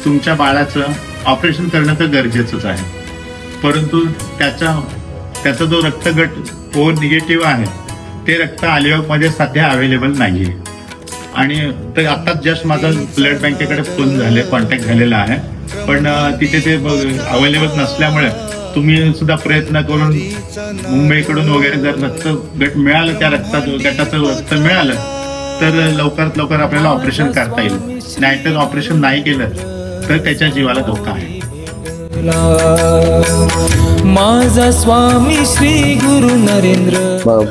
तुमच्या बाळाचं ऑपरेशन करणं तर गरजेचंच आहे, परंतु त्याचा जो रक्तगट ओ निगेटिव्ह आहे ते रक्त अलिबागमध्ये सध्या अवेलेबल नाहीये. आणि तर आत्ताच जस्ट माझा ब्लड बँकेकडे फोन झाले, कॉन्टॅक्ट झालेला आहे, पण तिथे ते अवेलेबल नसल्यामुळे तुम्ही सुद्धा प्रयत्न करून मुंबईकडून वगैरे जर रक्तगट मिळालं, त्या गटाचं रक्त मिळालं तर लवकरात लवकर आपल्याला ऑपरेशन करता येईल. नाहीतर ऑपरेशन नाही केलं तर त्याच्या जीवाला धोका आहे. माझा स्वामी श्री गुरु नरेंद्र,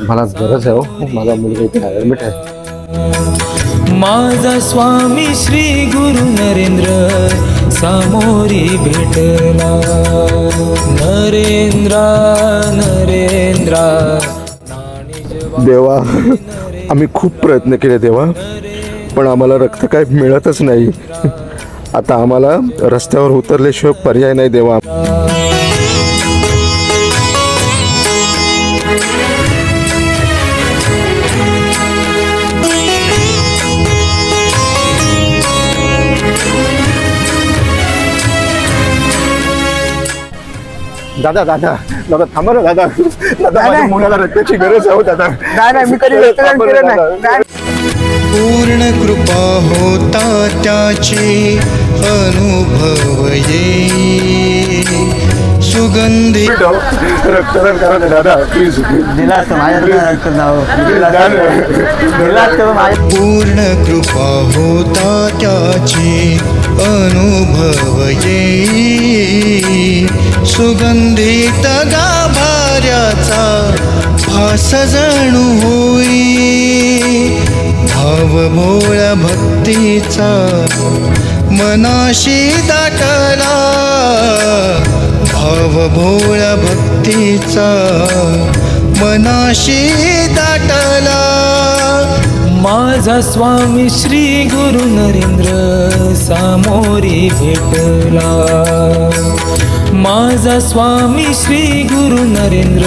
मला गरज आहे हो, माझा मुलगा इथे ॲडमिट आहे. माझा स्वामी श्री गुरु नरेंद्र सामोरी भेटला. नरेंद्रा नरेंद्रा देवा, आम्ही खूप प्रयत्न केले देवा, पण आम्हाला रक्त काय मिळतच नाही. आता आम्हाला रस्त्यावर उतरल्याशिवाय पर्याय नाही देवा. दादा दादा दादा थांबा ना दादा. दादा माझ्या मुलाला रक्ताची गरज आहे दादा. नाही मी कधी रक्तदान केलं नाही. पूर्ण कृपा होता त्याची अनुभव ये सुगंधी. रक्तदान करा ना दादा प्लीज. दिला असतं माझ्या पूर्ण कृपा होता त्याची अनुभव ये सुगंधित गाभाऱ्याचा भास जणू होई. भाव भोळ्या भक्तीचा मनाशी दाटला. भाव भोळ्या भक्तीचा मनाशी दाटला. माझा स्वामी श्री गुरु नरेंद्र सामोरी भेटला. माझा स्वामी श्री गुरु नरेंद्र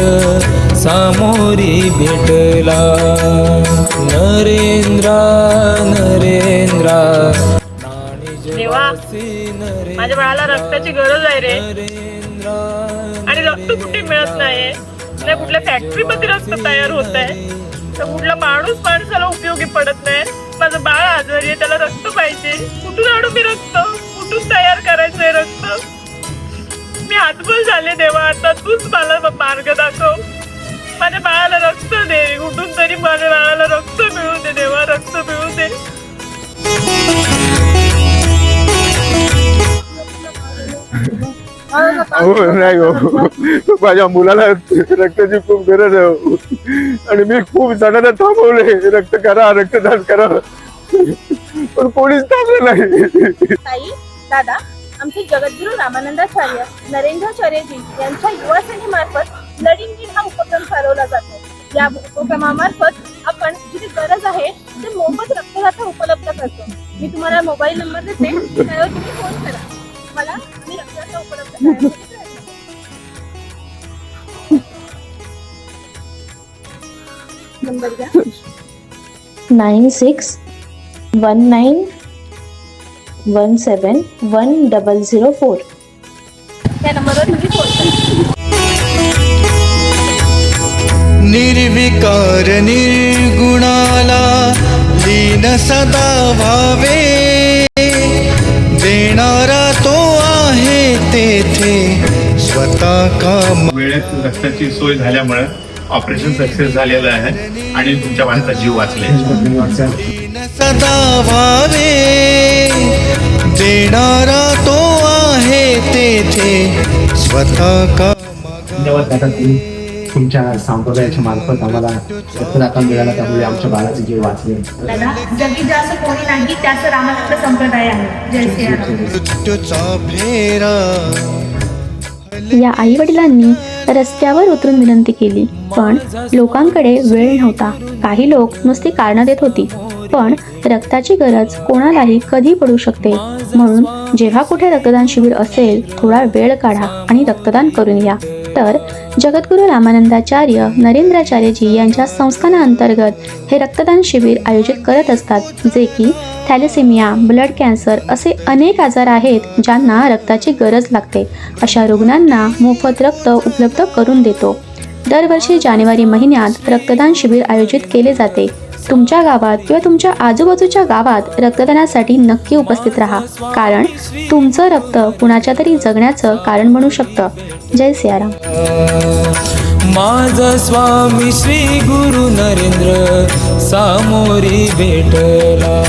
सामोरी भेटला. नरेंद्रा नरेंद्रा देवा, माझ्या बाळाला रक्ताची गरज आहे रे, आणि रक्त कुठे मिळत नाहीये. नाही कुठल्या फॅक्टरी मध्ये रक्त तयार होत आहे, तर कुठला माणूस माणसाला उपयोगी पडत नाही. माझं बाळ आजारी आहे, त्याला रक्त पाहिजे. कुठून आणू मी रक्त? कुठून तयार करायचंय रक्त? मी हातबल झाले देवा, आता तूच मला मार्ग दाखव. माझ्या बाळाला रक्त दे, कुठून तरी माझ्या बाळाला रक्त मिळू दे देवा, रक्त मिळू दे. नाही हो, माझ्या मुलाला रक्ताची खूप गरज आहे हो. आणि मी खूप जणांना थांबवले, रक्त करा रक्तदान करा, पण कोणीच थांबलं नाही. ताई दादा, आमचे जगद्गुरू रामानंदाचार्य नरेंद्राचार्यजी यांच्या युवा सेनेमार्फत ब्लड इंजिन हा उपक्रम चालवला जातो. या उपक्रमामार्फत आपण जिथे गरज आहे ते मोफत रक्तदाता उपलब्ध करतो. मी तुम्हाला मोबाईल नंबर देते, त्यावर तुम्ही फोन करा. मला आम्ही रक्तदाता उपलब्ध करण्यासाठी प्रयत्न करू. नंबर द्या. 9619171004. त्या नंबरवर तुम्ही फोन करा. निर्विकार निर्गुणाला लीन सदा भावे. देणारा तो आहे तेथे स्वतः काम. वेळेत रक्ताची सोय झाल्यामुळे ऑपरेशन सक्सेस झालेलं आहे आणि तुमच्या बाळाचा जीव वाचलाय. सदा भावे. देणारा तो आहे तेथे स्वतः का. धन्यवाद दादा, तुम्ही तुमच्या संप्रदायाच्या मार्फत आम्हाला रक्तदाता मिळाला, त्यामुळे आमच्या बाळाचे जीव वाचले. दादा, जगी जास्त कोणी नाही त्याच रामानंद संप्रदाय आहे. जय श्रीराम. मृत्यूचा फेरा. या आई वडिलांनी रस्त्यावर उतरून विनंती केली, पण लोकांकडे वेळ नव्हता. काही लोक नुसती कारणं देत होती, पण रक्ताची गरज कोणालाही कधी पडू शकते. म्हणून जेव्हा कुठे रक्तदान शिबिर असेल, थोडा वेळ काढा आणि रक्तदान करून या. तर जगद्गुरू रामानंदाचार्य नरेंद्राचार्यजी यांच्या संस्थानाअंतर्गत हे रक्तदान शिबिर आयोजित करत असतात, जे की थॅलेसेमिया, ब्लड कॅन्सर असे अनेक आजार आहेत ज्यांना रक्ताची गरज लागते. अशा रुग्णांना मोफत रक्त उपलब्ध करून देतो. दरवर्षी जानेवारी महिन्यात रक्तदान शिबिर आयोजित केले जाते. तुमच्या गावात किंवा तुमच्या आजूबाजूच्या गावात रक्तदानासाठी नक्की उपस्थित राहा, कारण तुमचं रक्त कुणाच्या तरी जगण्याचं कारण बनू शकतं. जय सियाराम. माझा स्वामी श्री गुरु नरेंद्र सामोरी भेटला.